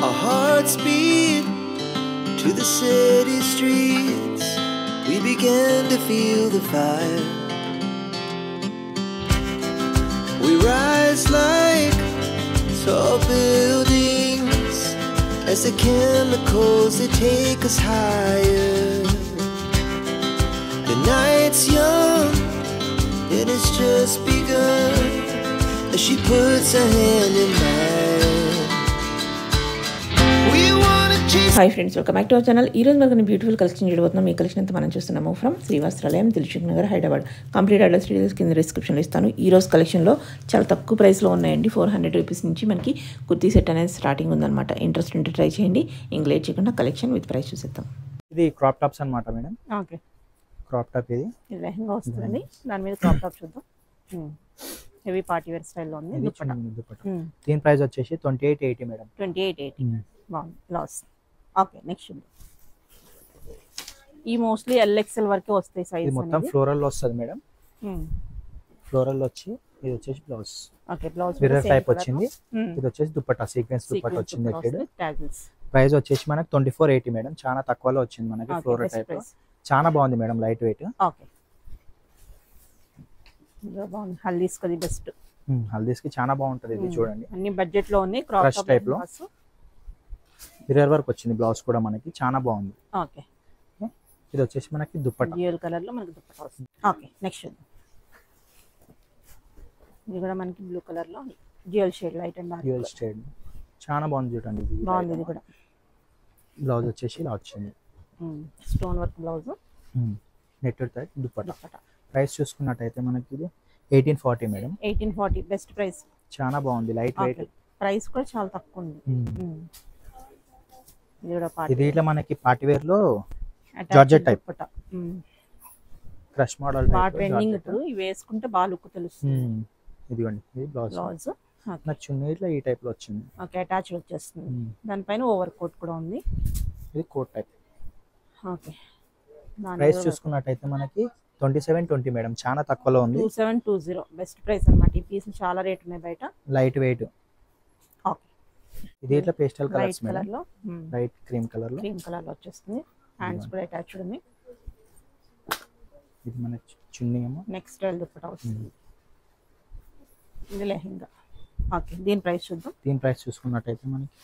Our hearts beat to the city streets. We began to feel the fire. We rise like tall buildings as the chemicals they take us higher. The night's young and it's just begun as she puts her hand in mine. We wanna chase. Hi friends, welcome back to our channel. ఈ రోజు మనకు beautiful collection చూడబోతున్నాం. ఈ collection అంతా మనం చూస్తున్నాము from Srivastralayam, Dilsukh Nagar, Hyderabad. Complete address details కింద డిస్క్రిప్షన్లో ఇస్తాను. ఈ రోజు కలెక్షన్లో చాలా తక్కువ ప్రైస్లో ఉన్నాయండి. 400 రూపీస్ నుంచి మనకి కుర్తీ సెట్ అనేది స్టార్టింగ్ ఉందన్నమాట. ఇంట్రెస్ట్ ఉంటే ట్రై చేయండి. ఇంక లేట్ చేయకుండా కలెక్షన్ విత్ ప్రైస్ చూసేద్దాం. ఇది క్రాప్ టాప్స్ అన్నమాట మేడం. ఓకే, క్రాప్ టాప్ ఇది లెహంగా వస్తుందండి. దాని మీద క్రాప్ టాప్ చూద్దాం. హెవీ పార్టీ వేర్ స్టైల్లో ఉంది. దీని ప్రైస్ వచ్చేసి 2880 మేడం. 2880 బాగుంది. లాస్. ఓకే, నెక్స్ట్ చూద్దాం. ఈ మోస్ట్లీ LXL వరకే వస్తాయి సైజ్. ఇది మొత్తం ఫ్లోరల్ వస్తుంది మేడం. ఫ్లోరల్ వచ్చి ఇది వచ్చేసి blouse. Okay, blouse mirror type వచ్చింది. ఇది వచ్చేసి దుపట్టా, సీక్వెన్స్ దుపట్టా వచ్చింది. ప్రైస్ వచ్చేసి మనకి 2480 మేడం. చాలా తక్కువలో వచ్చింది మనకి. ఫ్లోరల్ టైప్ చాలా బాగుంది మేడం, లైట్ వెయిట్. ఓకే, బాగుంది. హల్దీస్ కి బెస్ట్. హల్దీస్ కి చాలా బాగుంటది. ఇది చూడండి, అన్ని బడ్జెట్ లో ఉన్నాయి. క్రాప్ టైప్ లో మిర్రర్ వర్క్ వచ్చింది. బ్లౌజ్ కూడా మనకి చాలా బాగుంది. ఓకే, ఇది వచ్చేసి మనకి దుపట్టా, డ్యూయల్ కలర్ లో మనకి దుపట్టా వస్తుంది. ఓకే, నెక్స్ట్ చూద్దాం. ఇది కూడా మనకి బ్లూ కలర్ లో dual shade, light and dark dual shade చాలా బాగుంది చూడండి. ఇది బాగుంది. ఇది కూడా బ్లౌజ్ వచ్చేసి ఇలా వచ్చింది. Stone work blouse, net type dupatta. Price చూసుకున్నట్టయితే మనకి ఇది 1840 మేడం. 1840 best price. చాలా బాగుంది, లైట్ వెయిట్. ప్రైస్ కూడా చాలా తక్కువ ఉంది. ఇది కూడా ఇది ఇట్లా మనకి పార్టీ వేర్ లో georgette type crush model type. బాగా ట్రెండింగ్ ఇప్పుడు. ఇవి వేసుకుంటే బాగా లుక్ తెలుస్తుంది. ఇదిగోండి, ఇది బ్లౌజ్. నాకు చున్నీ ఇట్లా ఈ టైప్ లో వచ్చింది. ఓకే, అటాచ్ వచ్చేస్తుంది. దానిపైన ఓవర్ కోట్ కూడా ఉంది. ఇది కోట్ టైప్. ఓకే, ప్రైస్ చూసుకున్నట్టయితే మనకి 2720 మేడం. చాలా తక్కువలో ఉంది. 2720 బెస్ట్ ప్రైస్ అన్నమాట. ఈ పీస్ చాలా రేట్ ఉన్నాయి బయట. Light weight. ఓకే, ఇది ఇట్లా పేస్టల్ కలర్స్ మేడం. కలర్ లో లైట్ క్రీమ్ కలర్ లో వచ్చేస్తుంది. హ్యాండ్స్ కూడా అటాచ్డ్ ఉంది. ఇది మన చున్నీ ఏమో నెక్స్ట్ స్టైల్ దుపట్టా వస్తుంది. ఇది లెహంగా. ఓకే, దీని ప్రైస్ చూద్దాం. దీని ప్రైస్ చూసుకున్నట్టయితే మనకి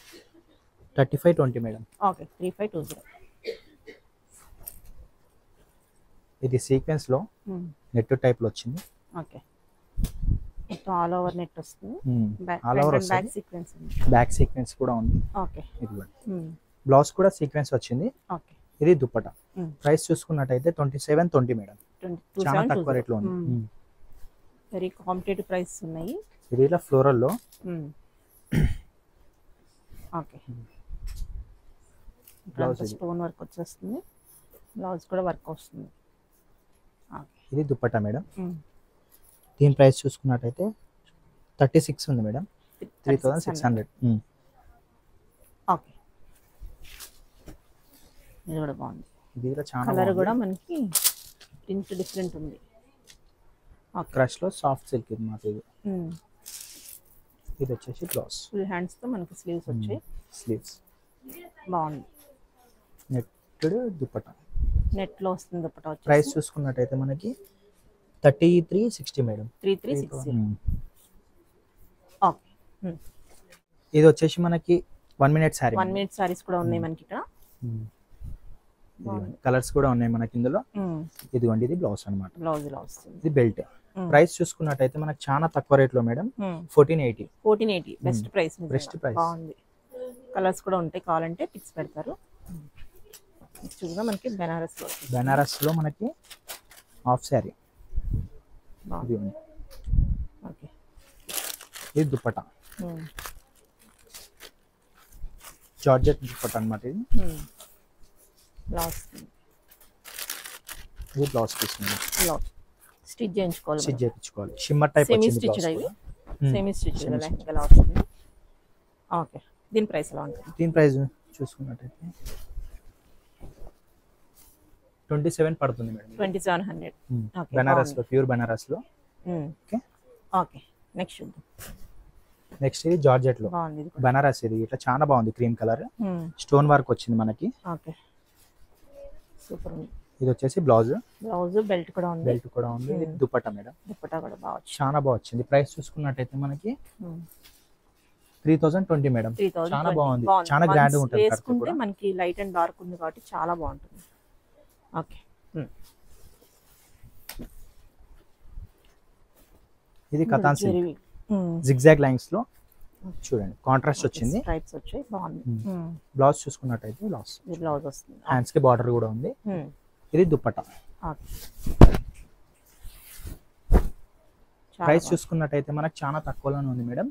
3520 మేడం. ఓకే, 3520. ఇది సీక్వెన్స్ లో నెట్ టైప్ లో వచ్చింది. ఓకే, మొత్తం ఆల్ ఓవర్ నెట్ వస్తుంది. ఆల్ ఓవర్ బ్యాక్ సీక్వెన్స్ ఉంది. బ్యాక్ సీక్వెన్స్ కూడా ఉంది. ఓకే, ఇది బ్లౌజ్ కూడా సీక్వెన్స్ వచ్చింది. ఓకే, ఇది దుపట్టా. ప్రైస్ చూసుకున్నట్టయితే 2720 మేడం. చాలా తక్కువ రేట్ లో ఉంది. వెరీ కాంపిటేటివ్ ప్రైస్ ఉన్నాయి. ఇది ఇలా ఫ్లోరల్ లో. ఓకే, బ్లౌజ్ స్టోన్ వర్క్ వచ్చేస్తుంది. బ్లౌజ్ కూడా వర్క్ వస్తుంది. ఇది దుపట్టా మేడం. దీని ప్రైస్ చూసుకున్నట్టయితే 36 ఉంది మేడం. 3600. ఓకే, ఇది కూడా బాగుంది. ఇది కూడా చాలా కలర్ కూడా మనకి ప్రింట్ డిఫరెంట్ ఉంది. క్రష్ లో సాఫ్ట్ సిల్క్ ఇది మాట. ఇది ఇది వచ్చేసి బ్లౌజ్. ఫుల్ హ్యాండ్స్ తో మనకి స్లీవ్స్ వచ్చాయి. స్లీవ్స్ బాగుంది. నెట్టెడ్ దుపట్టా, నెట్ లో వస్తుంది దుపట్టా. ప్రైస్ చూసుకున్నట్టయితే మనకి 3360 మేడం. 3360. ఓకే, ఇది వచ్చేసి మనకి 1 మినిట్ సారీ. 1 మినిట్ సారీస్ కూడా ఉన్నాయి మనకి ఇక్కడ. కలర్స్ కూడా ఉన్నాయి మనకి ఇందులో. ఇదిగోండి, ఇది బ్లౌజ్ అన్నమాట. బ్లౌజ్ ఇలా వస్తుంది. ఇది బెల్ట్. ప్రైస్ చూసుకున్నట్టయితే మనకి చాలా తక్కువ రేట్ లో madam. 1480 best price. Best price. బాగుంది. కలర్స్ కూడా ఉంటాయి, కావాలంటే పిక్స్ పెడతారు. చూడగా మనకి బెనారస్ లో మనకి హాఫ్ సారీ. ఓకే, ఇది దుపట్టా, జార్జెట్ దుపట్టా అన్నమాట. ఇది బ్లౌజ్. ఇది బ్లౌజ్ పీస్. బ్లౌజ్ స్టిచ్ చేయించుకోవాలి. స్టిచ్ చేయించుకోవాలి. షిమ్మర్ టైప్ వచ్చింది బ్లౌజ్. సెమీ స్టిచ్ లెహంగా వస్తుంది. ఓకే, దీని ప్రైస్ ఎలా ఉంటుంది? దీని ప్రైస్ చూసుకున్నట్టయితే 27 పడుతుంది మేడం. 2700. బనారస్ లో, ప్యూర్ బనారస్ లో. ఓకే, నెక్స్ట్ చూద్దాం. నెక్స్ట్ ఇది జార్జెట్ లో బాగుంది ఇది కూడా. బనారస్, ఇది ఇట్లా చాలా బాగుంది. క్రీమ్ కలర్ ఉమ్, స్టోన్ వర్క్ వచ్చింది మనకి. ఓకే సూపర్ ఉంది. ఇది వచ్చేసి బ్లౌజ్, బ్లౌజ్ బెల్ట్ కూడా ఉంది. బెల్ట్ కూడా ఉంది. ఇది దుపట్టా మేడం, దుపట్టా కూడా బాగా వచ్చింది. చాలా బాగా వచ్చింది. ప్రైస్ చూసుకున్నట్టయితే మనకి ఉమ్, 3020 మేడం. 3020 చాలా బాగుంది, బాగుంది. చాలా గ్రాండ్ Once ఉంటుంది. కట్ వేసుకుంటే కూడా మనకి లైట్ అండ్ డార్క్ ఉంది కాబట్టి చాలా బాగుంటుంది. ఓకే ఇది కథాన్ సిల్క్ జిగ్జాగ్ లైన్స్ లో చూడండి, కాంట్రాస్ట్ వచ్చింది. స్ట్రైప్స్ వచ్చాయి, బాగుంది. బ్లౌజ్ చూసుకున్నట్టయితే బ్లౌజ్, ఇది బ్లౌజ్ వస్తుంది. హ్యాండ్స్ కి బార్డర్ కూడా ఉంది. ఇది దుపట్టా. ఓకే ప్రైస్ చూసుకున్నట్టయితే మనకు చాలా తక్కువలోనే ఉంది మేడం.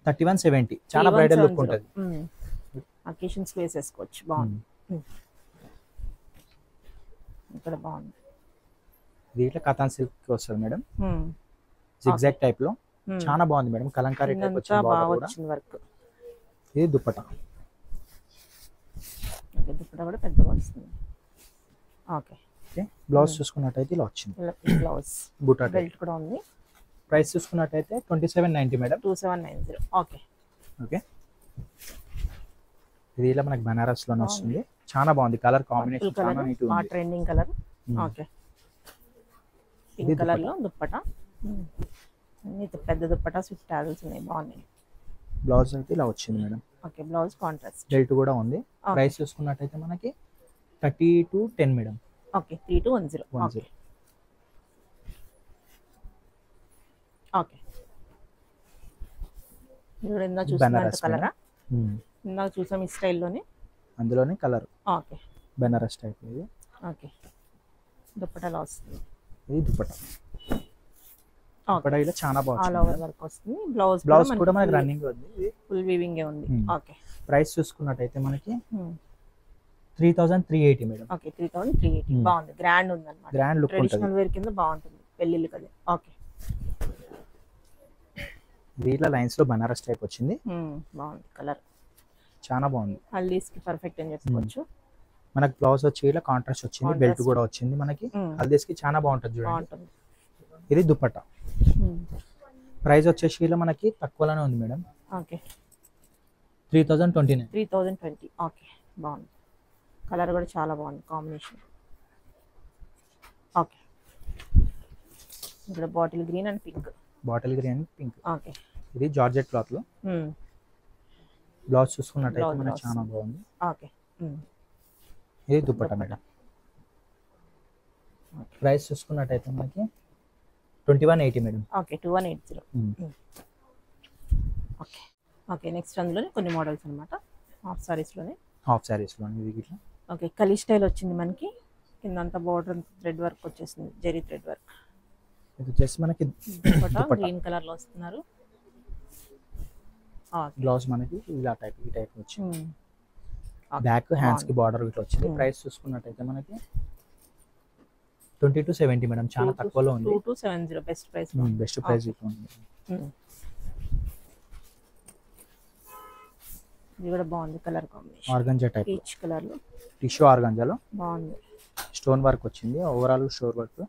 3170. చాలా బ్రైడల్ లుక్ ఉంటుంది. అకేషన్స్ వేసేసుకోవచ్చు. బాగుంది. ఇక్కడ బాగుంది. ఇది ఇట్లా కథాన్ సిల్క్ వస్తుంది మేడం, జిగ్జాగ్ టైప్ లో చాలా బాగుంది మేడం. కలంకారీ టైప్ వచ్చింది బాగా బార్డర్ కూడా. వచ్చింది వర్క్. ఇది దుపట్టా. ఓకే దుపట్టా కూడా పెద్దగా వస్తుంది. ఓకే ఓకే బ్లౌజ్ చూసుకున్నట్టయితే ఇలా వచ్చింది. బ్లౌజ్ బుటా బెల్ట్ కూడా ఉంది. ప్రైస్ చూసుకున్నట్టయితే 2790 మేడం. 2790. ఓకే ఓకే ఇది ఇలా మనకి బనారస్ లోనే వస్తుంది. చాలా బాగుంది. కలర్ కాంబినేషన్ చాలా నీట్ ఆ ఉంది. Trending colour. Okay pink colour లో దుపట్టా. పెద్ద దుపట్టా స్విఫ్ట్ టాజల్స్ ఉన్నాయి, బాగున్నాయి. బ్లౌజ్ అయితే ఇలా వచ్చింది madam. Okay blouse contrast. Belt కూడా ఉంది. ప్రైస్ చూసుకున్నట్టయితే మనకి 3210 మేడం. ఓకే 3210. ఓకే ఓకే ఇప్పుడు ఇందాక చూసిన కలరా? ఇందాక చూసాం ఈ స్టైల్లోనే, అందులోనే కలర్. ఓకే బనారస్ టైప్ ఇది. ఓకే దుపట్టాలో వస్తుంది. ఇది దుపట్టా. ఇలా చాలా ఆల్ బాగుంది. ఓవర్ వర్క్ వస్తుంది. బ్లౌజ్ కూడా మనకి రన్నింగ్ ఉంది. ఫుల్ వీవింగ్ ఏ ఉంది. ఓకే ప్రైస్ చూసుకున్నట్టయితే మనకి 3380 మేడం. ఓకే 3380. బాగుంది, గ్రాండ్ ఉంది అన్నమాట. గ్రాండ్ లుక్ ఉంటుంది. ట్రెడిషనల్ వేర్ కింద బాగుంటుంది పెళ్ళిళ్ళు కదా. ఓకే దీంట్లో లైన్స్ లో బనారస్ టైప్ వచ్చింది. బాగుంది కలర్, చాలా బాగుంది. హల్దీస్ కి పర్ఫెక్ట్ అని చెప్పుకోవచ్చు. మనకి బ్లౌజ్ వచ్చి ఇలా కాంట్రాస్ట్ వచ్చింది. బెల్ట్ కూడా వచ్చింది మనకి. హల్దీస్ కి చాలా బాగుంటుంది చూడండి. ఇది దుపట్టా. ప్రైస్ వచ్చేసి ఇలా మనకి తక్కువలోనే ఉంది మేడం. ఓకే 3029. 3020. ఓకే బాగుంది. కలర్ కూడా చాలా బాగుంది కాంబినేషన్. ఓకే ఇక్కడ bottle green and pink. Bottle green pink. Okay ఇది జార్జెట్ క్లాత్ లో. బ్లౌజ్ చూసుకున్నట్టయితే మనకి చాలా బాగుంది. ఓకే ఇది దుపట్టా మేడం. ప్రైస్ చూసుకున్నట్టయితే మనకి 2180 madam. Okay 2180. Okay okay next అందులోనే కొన్ని మోడల్స్ అనమాట. హాఫ్ సారీస్లోనే. హాఫ్ సారీస్లో ఇది ఇట్లా. ఓకే కలీ స్టైల్ వచ్చింది మనకి. కింద అంతా బార్డర్ థ్రెడ్ వర్క్ వచ్చేసింది, జరీ థ్రెడ్ వర్క్. ఇది వచ్చేసి మనకి గ్రీన్ కలర్ లో వస్తున్నారు. బ్లౌజ్ మనకి ఇలా టైప్ ఈ టైప్ వచ్చింది. బ్యాక్ హ్యాండ్స్ కి బార్డర్ ఇట్లా వచ్చింది. ప్రైస్ చూసుకున్నట్టయితే మనకి 2270 మేడం. చాలా తక్కువలో ఉంది. 2270 బెస్ట్ ప్రైస్. బెస్ట్ ప్రైస్ ఇట్లా ఉంది. ఇది కూడా బాగుంది colour combination. Organza type peach colour లో టిష్యూ ఆర్గంజాలో బాగుంది. స్టోన్ వర్క్ వచ్చింది. Overall stone work.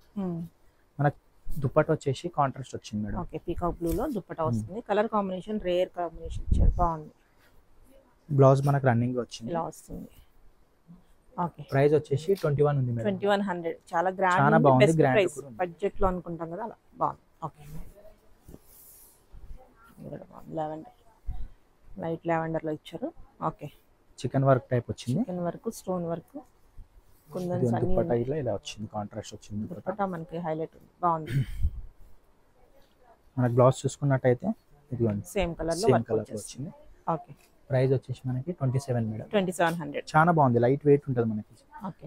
మనకి దుపట్టా వచ్చేసి కాంట్రాస్ట్ వచ్చింది మేడం. ఓకే పీకాక్ బ్లూ లో దుపట్టా వస్తుంది. కలర్ కాంబినేషన్ రేర్ కాంబినేషన్ ఇచ్చారు, బాగుంది. బ్లౌజ్ మనకి రన్నింగ్ లో వచ్చింది. ఇలా వస్తుంది. ఓకే ప్రైస్ వచ్చేసి 21 ఉంది మేడం. 2100. చాలా గ్రాండ్, చాలా బాగుంది. గ్రాండ్ ప్రైస్ బడ్జెట్ లో అనుకుంటాం కదా, అలా బాగుంది. ఓకే లావెండర్, లైట్ లావెండర్ లో ఇచ్చారు. ఓకే చికెన్ వర్క్ టైప్ వచ్చింది. చికెన్ వర్క్, స్టోన్ వర్క్, కుందన్స్ అన్ని దుపట్టా ఇలా వచ్చింది. కాంట్రాస్ట్ వచ్చింది. దుపట్టా మనకి హైలైట్ ఉంది, బాగుంది. మనకి బ్లౌజ్ చూసుకున్నట్టయితే ఇదిగోండి సేమ్ కలర్ లో వర్క్ వచ్చింది. ఓకే ప్రైస్ వచ్చేసి మనకి 27 మేడం. 2700. చాలా బాగుంది. లైట్ వెయిట్ ఉంటుంది మనకి. Okay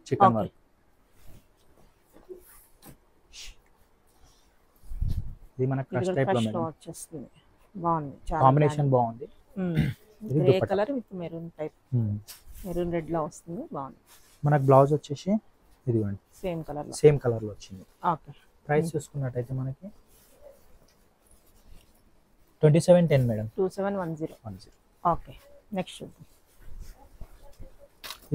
chicken work. ఇది మనకి క్రష్ టైప్ లో మేడం వచ్చేస్తుంది, బాగుంది. చాలా కాంబినేషన్ బాగుంది. ఇది grey colour with maroon type, maroon red లో వస్తుంది, బాగుంది. మనకి బ్లౌజ్ వచ్చేసి ఇదిగోండి సేమ్ కలర్ లో, సేమ్ కలర్ లో వచ్చింది. ఓకే ప్రైస్ చూసుకున్నట్టయితే మనకి 2710 మేడం. 2710. ఓకే నెక్స్ట్ చూద్దాం.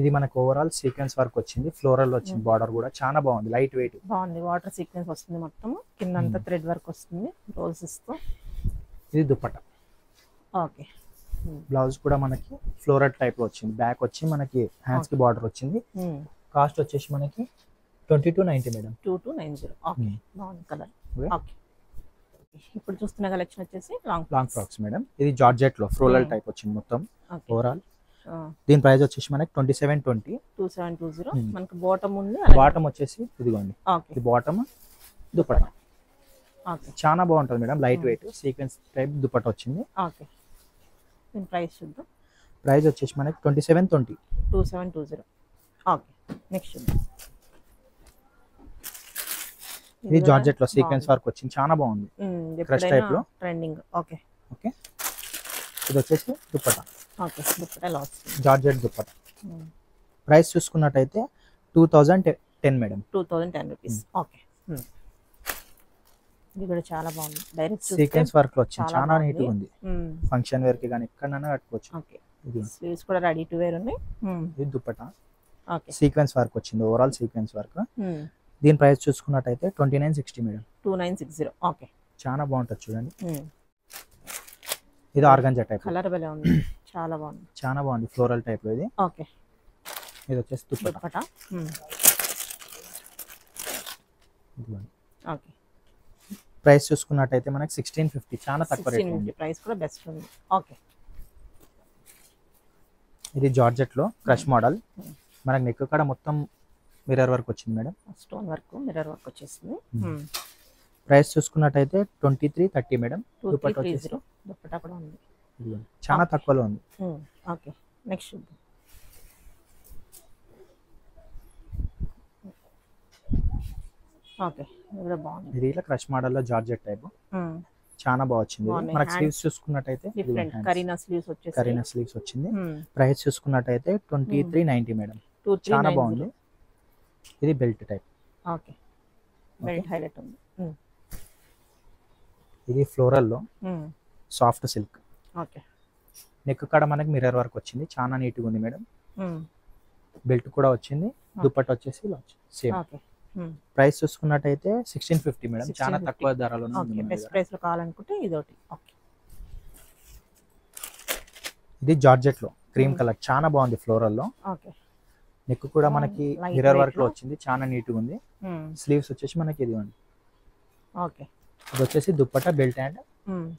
ఇది మనకు ఓవరాల్ సీక్వెన్స్ వర్క్ వచ్చింది, ఫ్లోరల్ వచ్చింది, బార్డర్ కూడా చాలా బాగుంది, లైట్ వెయిట్ బాగుంది. వాటర్ సీక్వెన్స్ వస్తుంది మొత్తం, కింద అంతా థ్రెడ్ వర్క్ వస్తుంది రోజెస్ తో. ఇది దుపట్టా. ఓకే. బ్లౌజ్ కూడా మనకి ఫ్లోరల్ టైప్ లో వచ్చింది, బ్యాక్ వచ్చి మనకి హ్యాండ్స్ కి బార్డర్ వచ్చింది. కాస్ట్ వచ్చేసి మనకి 2290 మేడం. 2290. ఓకే, బాగుంది కలర్. ఓకే, ఇప్పుడు చూస్తున్న కలెక్షన్ వచ్చేసి లాంగ్ ఫ్రాక్స్ మేడం. ఇది జార్జెట్ లో ఫ్లోరల్ టైప్ వచ్చింది మొత్తం ఓవరాల్. దీని ప్రైస్ వచ్చేసి మనకి 2720. మనకి బాటమ్ ఉంది, బాటమ్ వచ్చేసి ఇదిగోండి, ఇది బాటమ్, దుపట్టా. చాలా బాగుంటుంది madam, light weight sequence type dupatta వచ్చింది. ఓకే, దీని ప్రైస్ చూద్దాం. ప్రైస్ వచ్చేసి మనకి 2720. 2720. ఓకే, నెక్స్ట్ చూద్దాం. ఇది జార్జెట్ లో సీక్వెన్స్ వర్క్ వచ్చింది, చాలా బాగుంది, క్రష్ టైప్ లో ట్రెండింగ్. Okay okay. ఇది వచ్చేసి dupatta. Okay, dupatta last georgette dupatta. Price చూసుకున్నట్టయితే 2010 మేడం. 2010 రూపీస్. ఓకే, ఇది కూడా చాలా బాగుంది, డైరెక్ట్ సీక్వెన్స్ వర్క్ లో వచ్చింది, చాలా నీట్ గా ఉంది. ఫంక్షన్ వేర్ కి గాని ఎక్కడైనా కట్టుకోవచ్చు. ఓకే, ఇది స్లీవ్స్ కూడా రెడీ టు వేర్ ఉన్నాయి. ఇది దుపట్టా. ఓకే, సీక్వెన్స్ వర్క్ వచ్చింది, ఓవరాల్ సీక్వెన్స్ వర్క్. దీని ప్రైస్ చూసుకున్నట్టయితే 2960 మేడం. 2960. ఓకే, చాలా బాగుంటుంది చూడండి. ఇది ఆర్గాంజా టైప్, కలర్ భలే ఉంది, చాలా బాగుంది, చాలా బాగుంది, ఫ్లోరల్ టైప్ లో ఇది. ఓకే, ఇది వచ్చేసి దుపట్టా. ఓకే, ప్రైస్ చూసుకున్నట్టయితే మనకి 1650, చాలా తక్కువ రేట్ ఉంది, ప్రైస్ కూడా బెస్ట్ ఉంది. ఓకే, ఇది జార్జెట్ లో క్రష్ మోడల్, మనకి నెక్ కాడ మొత్తం మిర్రర్ వర్క్ వచ్చింది madam, stone work, mirror work వచ్చేసింది. ప్రైస్ చూసుకున్నట్టయితే 2330 మేడం. దుపట్టా వచ్చేసి దుపట్టా కూడా ఉంది, చాలా తక్కువలో ఉంది. ఓకే, నెక్స్ట్ చూద్దాం. ఓకే, ఇది కూడా బాగుంది, ఇది ఇలా క్రష్ మోడల్ లో జార్జెట్ టైప్, చాలా బాగా వచ్చింది. మనకి స్లీవ్స్ చూసుకున్నట్టయితే కరీనా స్లీవ్స్ వచ్చేసి, కరీనా స్లీవ్స్ వచ్చింది. ప్రైస్ చూసుకున్నట్టయితే 2390 మేడం, చాలా బాగుంది. ఇది belt type. Okay, belt highlight ఉంది. ఇది ఫ్లోరల్ లో సాఫ్ట్ సిల్క్. ఓకే, నెక్ కాడ మనకి మిర్రర్ వర్క్ వచ్చింది, చాలా నీట్ గా ఉంది మేడం. బెల్ట్ కూడా వచ్చింది, దుపట్టా వచ్చేసి సేమ్. ఓకే, ప్రైస్ చూసుకున్నట్టయితే 1650 మేడం, చాలా తక్కువ ధరలో ఉంది. బెస్ట్ ప్రైస్ లో కావాలనుకుంటే ఇది ఒకటి. ఓకే, ఇది జార్జెట్ లో క్రీమ్ కలర్, చాలా బాగుంది ఫ్లోరల్ లో. ఓకే, నెక్ కూడా మనకి మిర్రర్ వర్క్ లో వచ్చింది, చాలా నీట్ గా ఉంది. స్లీవ్స్ వచ్చేసి మనకి ఇది ఉంది. ఓకే, ఇది వచ్చేసి దుపట్టా, బెల్ట్ అండ్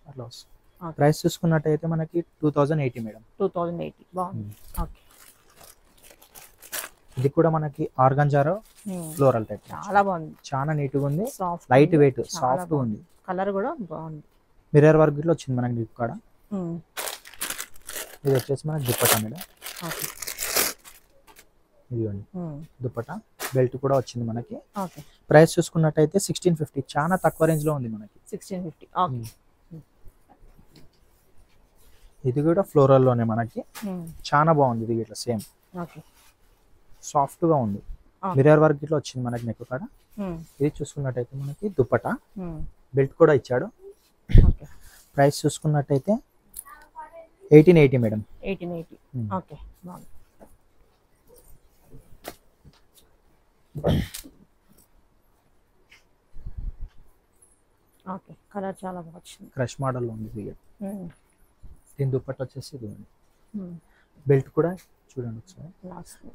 అట్లా వస్తుంది. ప్రైస్ చూసుకున్నట్టయితే మనకి 2080 మేడం. 2080. బాగుంది. ఓకే, ఇది కూడా మనకి ఆర్గాంజారో ఫ్లోరల్ టైప్, చాలా బాగుంది, చాలా నీట్ గా ఉంది, లైట్ వెయిట్, సాఫ్ట్ గా ఉంది, కలర్ కూడా బాగుంది, మిర్రర్ వర్క్ లో వచ్చింది మనకి నెక్ కాడ. ఇది వచ్చేసి మనకి దుపట్టా మేడం. ఇదిగోండి దుపట్టా, బెల్ట్ కూడా వచ్చింది మనకి. ఓకే, ప్రైస్ చూసుకున్నట్టయితే 1650, చాలా తక్కువ రేంజ్ లో ఉంది మనకి. 1650. ఓకే, ఇది కూడా ఫ్లోరల్ లోనే మనకి, చాలా బాగుంది. ఇది ఇట్లా సేమ్, ఓకే, సాఫ్ట్ గా ఉంది, మిర్రర్ వర్క్ ఇట్లా వచ్చింది మనకి నెక్ కాడ. ఇది చూసుకున్నట్టయితే మనకి దుపట్టా, బెల్ట్ కూడా ఇచ్చాడు. ఓకే, ప్రైస్ చూసుకున్నట్టయితే 1880 మేడం. 1880. ఓకే, బాగుంది. ఓకే, కలర్ చాలా బాగా వచ్చింది, క్రష్ మోడల్ లో ఉంది. దీని దుపట్టా వచ్చేసి ఇది ఉంది, బెల్ట్ కూడా చూడండి ఒకసారి.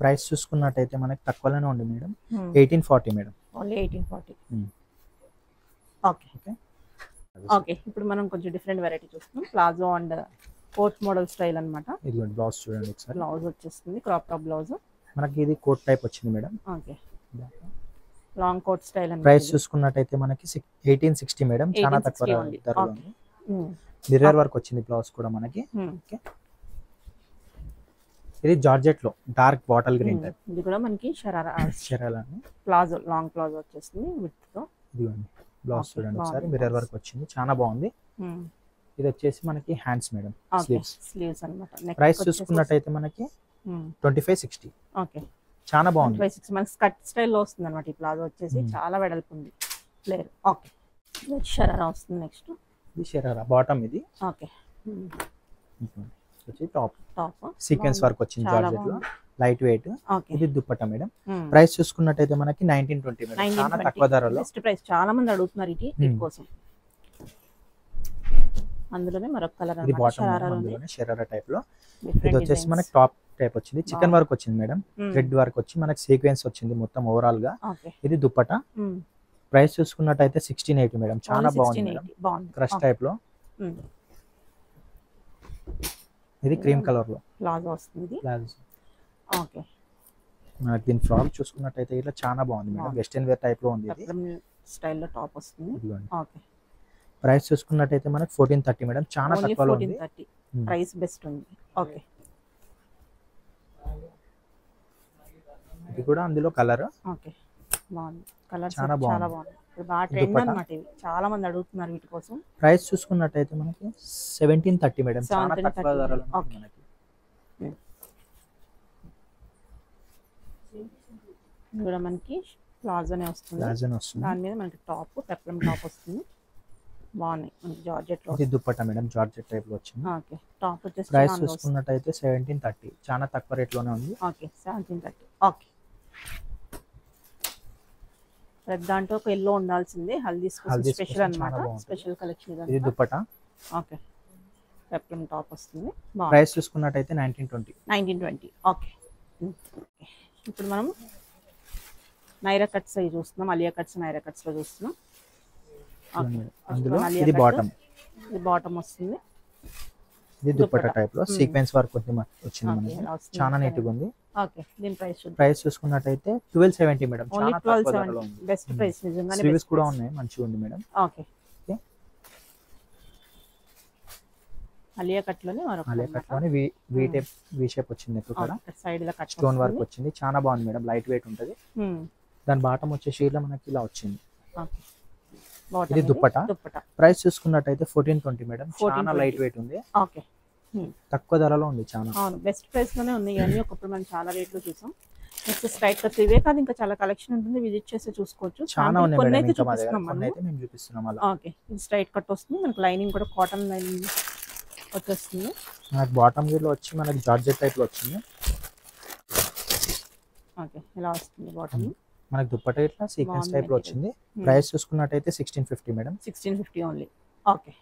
ప్రైస్ చూసుకున్నట్టయితే మనకి తక్కువలోనే ఉంది madam, 1840 madam. Only 1840. Okay, okay, ఇప్పుడు మనం కొంచెం డిఫరెంట్ వెరైటీ చూస్తున్నాం, palazzo and coat model style అన్నమాట. ఇది బ్లౌజ్ చూడండి ఒకసారి. బ్లౌజ్ వచ్చేస్తుంది క్రాప్ టాప్ బ్లౌజ్, మనకి ఇది కోట్ టైప్ వచ్చింది madam. Okay, long coat style అన్నమాట. ప్రైస్ చూసుకున్నట్టయితే మనకి 1860 మేడం, చాలా తక్కువ ధరలో ఉంది. మిర్రర్ వర్క్ వచ్చింది బ్లౌజ్ కూడా మనకి. ఓకే, ఇది జార్జెట్ లో డార్క్ బాటిల్ గ్రీన్ టైప్. ఇది కూడా మనకి షరారా ప్లాజో, లాంగ్ ప్లాజో వచ్చేస్తుంది విత్ తో. ఇదిగోండి బ్లౌజ్ చూడండి ఒకసారి, మిర్రర్ వర్క్ వచ్చింది, చాలా బాగుంది. ఇది వచ్చేసి మనకి హ్యాండ్స్ మేడం, స్లీవ్స్ అన్నమాట. ప్రైస్ చూసుకున్నట్టయితే మనకి 2560. ఓకే, చాలా బాగుంది, 2560. మనకి స్కర్ట్ స్టైల్ లో వస్తుంది అన్నమాట. ఈ ప్లాజో వచ్చేసి చాలా వెడల్పు ఉంది, ఫ్లేర్. ఓకే, షరారా వస్తుంది నెక్స్ట్. ఇది షరారా బాటమ్ ఇది. ఓకే, వచ్చి టాప్ టాప్ సీక్వెన్స్ వర్క్ వచ్చింది జార్జెట్ లో, లైట్ వెయిట్. ఓకే. ఇది దుప్పట్టా మేడం. ప్రైస్ చూసుకున్నట్టయితే మనకి 1920 మేడం, చాలా తక్కువ ధరలో. Best price. చాలా మంది అడుగుతున్నారు ఇది కోసం. అందులోనే మరొక కలర్ ఇది బాటమ్, అందులోనే షరారా టైప్ లో. ఇది వచ్చేసి మనకి టాప్ టైప్ వచ్చింది, చికెన్ వర్క్ వచ్చింది మేడం, థ్రెడ్ వర్క్ వచ్చి మనకి సీక్వెన్స్ వచ్చింది మొత్తం ఓవరాల్ గా. ఇది దుప్పట్టా. ప్రైస్ చూసుకున్నట్టయితే 1680 మేడం, చాలా బాగుంది మేడం, క్రష్ టైప్ లో. ఇది క్రీమ్ కలర్ లో ప్లాజో వస్తుంది. ఓకే. మనకి దీని ఫ్రాక్ చూసుకున్నట్టయితే ఇట్లా చాలా బాగుంది మేడం, వెస్టర్న్ వేర్ టైప్ లో ఉంది. ఇది స్టైల్ లో టాప్ వస్తుంది. ఓకే. ప్రైస్ చూసుకున్నట్టయితే మనకి 1430 మేడం, చాలా తక్కువలో ఉంది. 1430 ప్రైస్ బెస్ట్ ఉంది. ఓకే. ఇది కూడా అందులో కలర్. ఓకే. బాగుంది కలర్, చాలా బాగుంది. బాగా ట్రెండ్ అన్నమాట ఇవి, చాలా మంది అడుగుతున్నారు వీటి కోసం. ప్రైస్ చూసుకున్నట్టయితే మనకి 1730 మేడం, చాలా తక్కువ ధరలో మనకి. ఇది కూడా మనకి ప్లాజోనే వస్తుంది. దాని మీద మనకి టాప్ పెప్లం టాప్ వస్తుంది. బాగున్నాయి మనకి జార్జెట్ లో. ఇది దుప్పట్టా మేడం, జార్జెట్ టైప్ లో వచ్చింది. ఓకే. టాప్ వచ్చేసి ప్రైస్ చూసుకున్నట్టయితే 1730, చాలా తక్కువ రేట్ లోనే ఉంది. ఓకే. 1730. ఓకే. రెడ్ దాంట్లో ఒక ఎల్లో ఉండాల్సిందే, హల్దీ స్పెషల్ అన్నమాట, స్పెషల్ కలెక్షన్ ఇది. ఇది దుప్పట్టా. ఓకే. పెప్లం టాప్ వస్తుంది. ప్రైస్ చూసుకున్నట్టయితే 1920. ఓకే. ఇప్పుడు మనం నైరా కట్స్ అవి చూస్తున్నాం, అలియా కట్స్, నైరా కట్స్ లో చూస్తున్నాం. అందులో ఇది బాటమ్. ఇది బాటమ్ వస్తుంది. ఇది దుప్పట్టా టైప్ లో సీక్వెన్స్ వర్క్ వచ్చింది మనకి, చాలా నీట్ గా ఉంది. ఓకే. దీని ప్రైస్ చూసుకున్నట్టయితే 1270 మేడం, చాలా తక్కువ ధరలో ఉంది. బెస్ట్ ప్రైస్ నిజంగానే. స్లీవ్స్ కూడా ఉన్నాయి, మంచిగా ఉంది మేడం. ఓకే. అలియా కట్ లోనే వి షేప్ వచ్చింది, ఇక్కడ సైడ్ లా కట్ స్టోన్ వర్క్ వచ్చింది, చాలా బాగుంది మేడం, లైట్ వెయిట్ ఉంటది. దాని బాటమ్ వచ్చేసి ఇలా మనకి ఇలా వచ్చింది. ఇది దుప్పట్టా. ప్రైస్ చూసుకున్నట్టయితే 1420 మేడం, చాలా లైట్ వెయిట్ ఉంది. ఓకే. తక్కువ ధరలో ఉంది, చాలా. అవును, బెస్ట్ ప్రైస్ లోనే ఉన్నాయి ఇవన్నీ. ఒకప్పుడు మనం చాలా రేట్లు చూసాం. నెక్స్ట్ స్ట్రైట్ కట్స్ ఇవే కాదు, ఇంకా చాలా కలెక్షన్ ఉంటుంది, విజిట్ చేస్తే చూసుకోవచ్చు. చాలా ఉన్నాయి మేడం, ఇంకా మా దగ్గర కొన్ని అయితే మేము చూపిస్తున్నాం అలా. ఓకే. ఇది స్ట్రైట్ కట్ వస్తుంది మనకి, లైనింగ్ కూడా కాటన్ లైనింగ్ వచ్చేస్తుంది. మనకి బాటమ్ గీర్ లో వచ్చి మనకి జార్జెట్ టైప్ లో వచ్చింది. ఓకే. ఇలా వస్తుంది బాటమ్. మనకి దుప్పట్టా ఇట్లా సీక్వెన్స్ టైప్ లో వచ్చింది. ప్రైస్ చూసుకున్నట్టయితే 1650 మేడం, 1650 ఓన్లీ. ఓకే.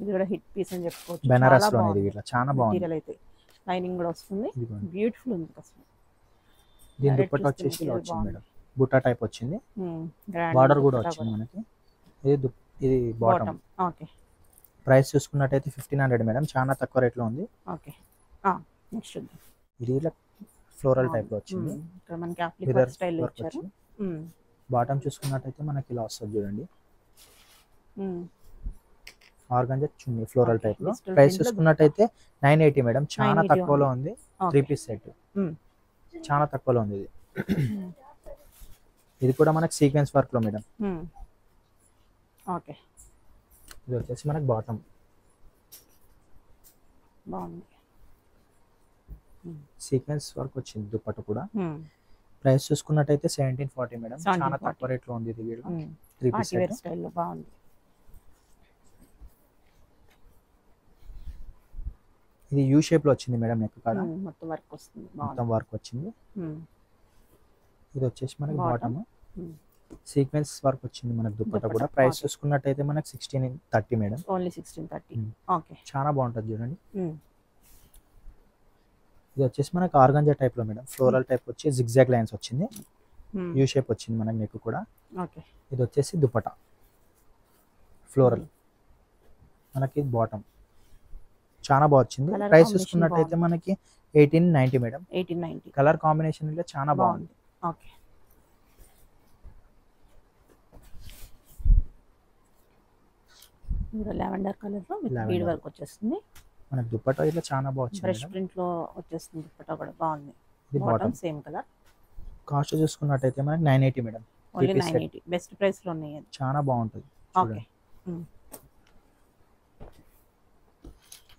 ఇది కూడా హిట్ పీస్ అని చెప్పుకోవచ్చు, బెనారస్ లో ఇది ఇట్లా చాలా బాగుంది. అయితే లైనింగ్ కూడా వస్తుంది, బ్యూటిఫుల్ ఉంది అసలు. దీని దుప్పట్టా వచ్చేసి ఇలా వచ్చింది మేడం, బుట్టా టైప్ వచ్చింది, బార్డర్ కూడా వచ్చింది మనకి. ఇది బాటమ్. ఓకే. ప్రైస్ చూసుకున్నట్టయితే 1500 మేడం, చాలా తక్కువ రేట్ లో ఉంది. ఓకే. నెక్స్ట్ ఇది ఇలా ఫ్లోరల్ టైప్ లో వచ్చింది, ఇక్కడ మనకి అప్లికర్ స్టైల్ లో ఇచ్చారు. బాటమ్ చూసుకున్నట్టయితే మనకి ఇలా వస్తుంది చూడండి, ఆర్గాంజా చున్నీ ఫ్లోరల్ టైప్ లో. ప్రైస్ చూసుకున్నట్టయితే 980 మేడం, చాలా తక్కువలో ఉంది. 3 పీస్ సెట్, చాలా తక్కువలో ఉంది ఇది. ఇది కూడా మనకి సీక్వెన్స్ వర్క్ లో మేడం. ఓకే. ఇది వచ్చేసి మనకి బాటమ్, బాగుంది, సీక్వెన్స్ వర్క్ వచ్చింది దుప్పట్ట కూడా. ప్రైస్ చూసుకున్నట్టయితే 1740 మేడం, చాలా తక్కువ రేట్ లో ఉంది. ఇది 3 పీస్ సెట్ స్టైల్ లో బాగుంది. ఇది యూ షేప్ లో వచ్చింది మేడం, నెక్ కాడ మొత్తం వర్క్ వస్తుంది, మొత్తం వర్క్ వచ్చింది. ఇది వచ్చేసి మనకి బాటమ్, సీక్వెన్స్ వర్క్ వచ్చింది మనకి దుప్పట్టా కూడా. ప్రైస్ చూసుకున్నట్టయితే మనకి 1630 మేడం, ఓన్లీ 1630. ఓకే. చాలా బాగుంటది చూడండి. ఇది వచ్చేసి మనకి ఆర్గాంజా టైప్ లో మేడం, ఫ్లోరల్ టైప్ వచ్చి జిగ్జాగ్ లైన్స్ వచ్చింది, యూ షేప్ వచ్చింది మనకి నెక్ కూడా. ఓకే. ఇది వచ్చేసి దుప్పట్టా ఫ్లోరల్, మనకి బాటమ్ చాలా బాగా వచ్చింది. ప్రైస్ చూసుకున్నట్టయితే మనకి 1890 మేడం, 1890. కలర్ కాంబినేషన్ ఇలా చాలా బాగుంది. ఓకే. లావెండర్ కలర్ లో బీడ్ వర్క్ వచ్చేస్తుంది మనకి దుప్పట్టా. ఇట్లా చాలా బాగుంది, బ్రష్ ప్రింట్ లో వచ్చేస్తుంది దుప్పట్టా కూడా బాగుంది. ఇది బాటమ్ సేమ్ కలర్. కాస్ట్ చూసుకున్నట్టయితే మనకి 980 మేడం, ఓన్లీ 980. బెస్ట్ ప్రైస్ లో ఉన్నాయి, చాలా బాగుంటుంది. ఓకే.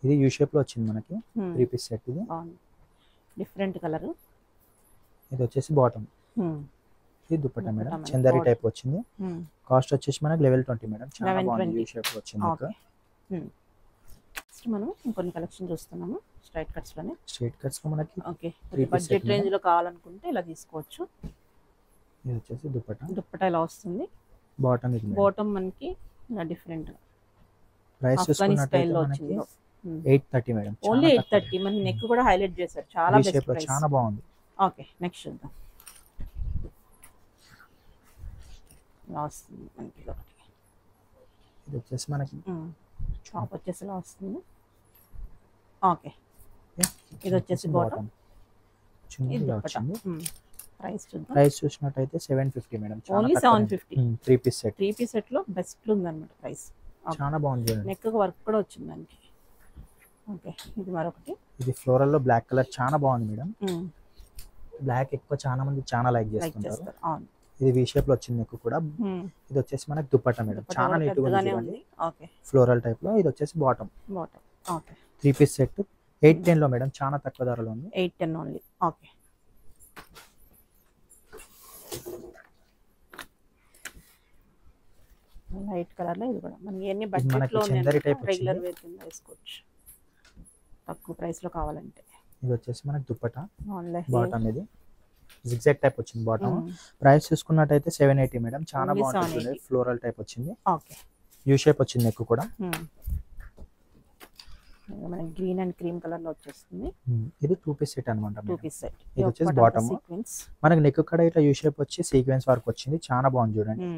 ఇది యూ షేప్ లో వచ్చింది మనకి, 3 పీస్ సెట్. ఇది డిఫరెంట్ కలర్. ఇది వచ్చేసి బాటమ్, ఇది దుప్పట్టా మేడం, చందరి టైప్ వచ్చింది. కాస్ట్ వచ్చేసి మనకి level 20 మేడం, చాలా బాగుంది, యూ షేప్ లో వచ్చింది. నెక్స్ట్ మనం ఇంకొన్ని కలెక్షన్ చూస్తున్నాము స్ట్రైట్ కట్స్లోనే. స్ట్రైట్ కట్స్ మనకి ఓకే, బడ్జెట్ రేంజ్లో కావాలనుకుంటే ఇలా తీసుకోవచ్చు. ఇది వచ్చేసి దుప్పటా ఇలా వస్తుంది. బాటమ్ ఇది బాటమ్ మనకి ఇలా డిఫరెంట్ ప్రైస్ స్టైల్లో వచ్చింది. 830 మేడం. ఓన్లీ 830. మన నెక్ కూడా హైలైట్ చేశారు, చాలా బెస్ట్ ప్రైస్, చాలా బాగుంది. ఓకే, నెక్స్ట్ చూద్దాం. ఇలా వస్తుంది మనకి ఒకటి. ఇది వచ్చేసి మనకి టాప్ వచ్చేసి ఇలా వస్తుంది. ఓకే, ఇది వచ్చేసి బాటమ్. చిన్నగా వచ్చింది. ప్రైస్ చూద్దాం. ప్రైస్ చూసినట్టయితే 750 madam. Only 750. 3 piece set. 3 piece set లో బెస్ట్ ఉంది అన్నమాట ప్రైస్. చాలా బాగుంది. నెక్ వర్క్ కూడా వచ్చింది దానికి. ఓకే, ఇది మరొకటి. ఇది ఫ్లోరల్ లో బ్లాక్ కలర్ చాలా బాగుంది మేడం. బ్లాక్ ఎక్కువ చాలా మంది చాలా లైక్ చేస్తుంటారు. అవును, ఇది వి షేప్ లో వచ్చింది నెక్ కూడా. ఇది వచ్చేసి మనకి దుపట్టా మేడం, చాలా నీట్ గా ఉంది. ఓకే, ఫ్లోరల్ టైప్ లో. ఇది వచ్చేసి బాటమ్. ఓకే, 3 పీస్ సెట్ 810 లో మేడం, చాలా తక్కువ ధరలో ఉంది. 810 ఓన్లీ. ఓకే, లైట్ కలర్ లో ఇది కూడా మనకి ఎన్ని బడ్జెట్ లో రెగ్యులర్ వేర్ కింద వేసుకోవచ్చు, తక్కువ ప్రైస్ లో కావాలంటే. ఇది వచ్చేసి మనకి దుపట్టా బాటమ్. ఇది జిగ్జాగ్ టైప్ వచ్చింది బాటమ్. ప్రైస్ చూసుకున్నట్టయితే 780 మేడం, చాలా బాగుంది. ఫ్లోరల్ టైప్ వచ్చింది. ఓకే, యూ షేప్ వచ్చింది నెక్ కూడా. మనకి గ్రీన్ అండ్ క్రీమ్ కలర్ లో వచ్చేస్తుంది. ఇది 2 పీస్ సెట్ అన్నమాట. 2 పీస్ సెట్. ఇది వచ్చేసి బాటమ్. మనకి నెక్ కూడా ఇట్లా యూ షేప్ వచ్చి సీక్వెన్స్ వర్క్ వచ్చింది, చాలా బాగుంది చూడండి.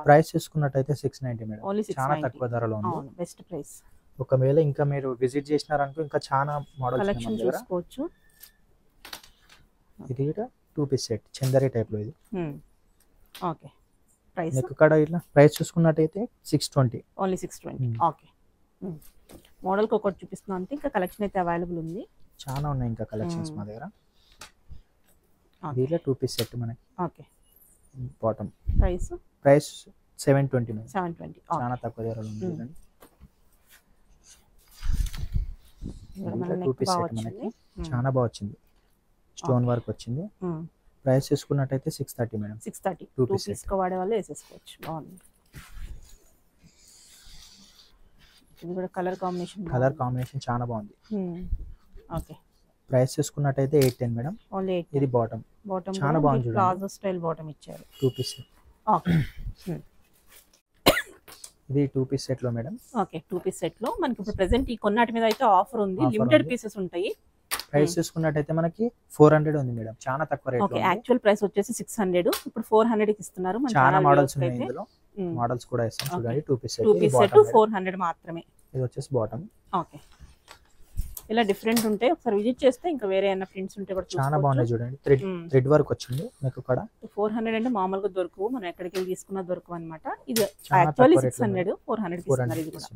ప్రైస్ చూసుకున్నట్టయితే 690 మేడం, చాలా తక్కువ ధరలో ఉంది. Best price. ఒకవేళ ఇంకా మీరు విజిట్ చేసినారనుకో ఇంకా చాలా మోడల్స్ కలెక్షన్ చూసుకోవచ్చు. ఇది 2 పీస్ సెట్ చందరి టైప్ లో. ఇది ఓకే, ప్రైస్ నెక్ కూడా ఇట్లా. ప్రైస్ చూసుకున్నట్టయితే 620. ఓన్లీ 620. ఓకే, మోడల్ కి ఒకటి చూపిస్తున్నాం అంతే, ఇంకా కలెక్షన్ అయితే అవైలబుల్ ఉంది. చాలా ఉన్నాయి ఇంకా కలెక్షన్స్ మా దగ్గర. దీనిలో 2 పీస్ సెట్ మనకి. Okay, bottom. Price 720 madam. 720. చాలా తక్కువ ధరలో ఉంది. 2 పీస్ సెట్ మనకి చాలా బాగా వచ్చింది. స్టోన్ వర్క్ వచ్చింది. ప్రైస్ చూసుకున్నట్టయితే 630 మేడం. 630. 2 పీస్ కి వాడే వాళ్ళు వేసేసుకోవచ్చు. బాగుంది. ఇది కూడా కలర్ కాంబినేషన్ చాలా బాగుంది. ఓకే, ప్రైస్ చూసుకున్నట్టయితే 810 మేడం. ఓన్లీ 8. ఇది బాటమ్ చాలా బాగుంది. ప్లాజో స్టైల్ బాటమ్ ఇచ్చారు. 2 పీస్. ఓకే, ఇది 2 పీస్ సెట్ లో మేడం. ఓకే, 2 పీస్ సెట్ లో మనకి ఇప్పుడు ప్రెజెంట్ ఈ కొన్నాటి మీద అయితే ఆఫర్ ఉంది. లిమిటెడ్ పీసెస్ ఉంటాయి. ప్రైస్ చూసుకున్నట్టయితే మనకి 400 ఉంది మేడం, చాలా తక్కువ రేట్. ఓకే, యాక్చువల్ ప్రైస్ వచ్చేసి 600, ఇప్పుడు 400 కి ఇస్తున్నారు. చాలా మోడల్స్ ఉన్నాయి ఇందులో. మోడల్స్ కూడా ఇస్తాం చూడండి. 2 పీస్ సెట్ 400 మాత్రమే. ఇది వచ్చేసి బాటమ్. ఓకే, ఇలా డిఫరెంట్ ఉంటాయి. ఒకసారి విజిట్ చేస్తే ఇంకా వేరే ఏమైనా ప్రింట్స్ ఉంటే కూడా చాలా బాగున్నాయి చూడండి. థ్రెడ్ వర్క్ వచ్చింది మీకు కూడా. 400 అంటే మామూలుగా దొరకవు, మనం ఎక్కడికి వెళ్ళి తీసుకున్నా దొరకవు అన్నమాట. ఇది యాక్చువల్లీ 600, 400 కి ఇస్తున్నారు. ఇది కూడా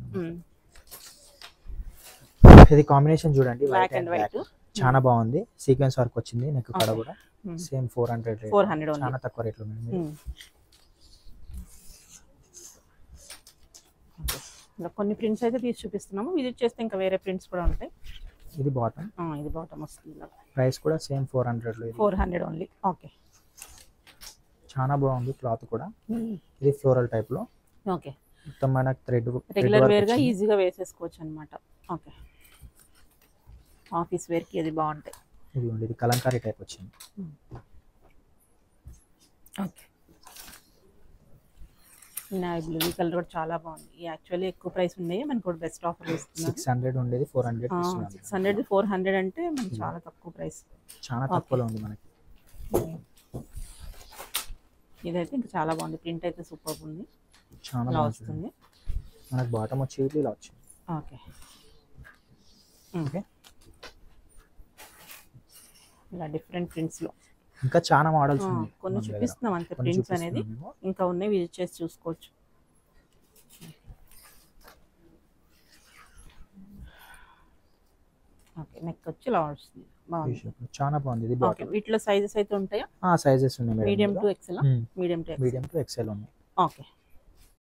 ఇది కాంబినేషన్ చూడండి, బ్లాక్ అండ్ వైట్. చాలా బాగుంది. సీక్వెన్స్ వర్క్ వచ్చింది నెక్ కూడా కూడా. సేమ్ 400 చాలా తక్కువ రేట్లో ఉంది. కొన్ని ప్రింట్స్ అయితే తీసి చూపిస్తున్నాము. విజిట్ చేస్తే ఇంకా వేరే ప్రింట్స్ కూడా ఉంటాయి. ఇది బాటమ్. ఇది బాటమ్ వస్తుంది. ప్రైస్ కూడా సేమ్ 400 లో. 400 ఓన్లీ. ఓకే, చాలా బాగుంది క్లాత్ కూడా. ఇది ఫ్లోరల్ టైప్ లో. ఓకే, మొత్తం మనకి థ్రెడ్ రెగ్యులర్ వేర్ గా ఈజీగా వేసేసుకోవచ్చు అన్నమాట. ఓకే, ఆఫీస్ వేర్ కి అది బాగుంటాయి. ఇది కలంకారీ టైప్ వచ్చింది. ఓకే, బ్లూ కలర్ కూడా చాలా బాగుంది. యాక్చువల్లీ ఎక్కువ ప్రైస్ ఉన్నాయి, మనకు కూడా బెస్ట్ ఆఫర్ ఇస్తున్నారు. 600 ఉండేది 400 ఇస్తున్నారు. 600 400 అంటే మనకి చాలా తక్కువ ప్రైస్, చాలా తక్కువలో ఉంది మనకి. ఇదైతే ఇంకా చాలా బాగుంది. ప్రింట్ అయితే సూపర్ ఉంది, చాలా బాగుంది. మనకి బాటమ్ వచ్చి ఇలా వచ్చింది. ఓకే, ఓకే, ఇలా డిఫరెంట్ ప్రింట్స్ లో ఇంకా చాలా మోడల్స్ ఉన్నాయి. కొన్ని చూపిస్తున్నాం అంతే ప్రింట్స్ అనేది, ఇంకా ఉన్నాయి, విజిట్ చేసి చూసుకోవచ్చు. ఓకే, నెక్ వచ్చి ఇలా వస్తుంది. బాగుంది, చాలా బాగుంది. ఇది ఓకే, వీటిలో సైజెస్ అయితే ఉంటాయా? సైజెస్ ఉన్నాయి. Medium to XL. Medium to XL ఉన్నాయి. ఓకే.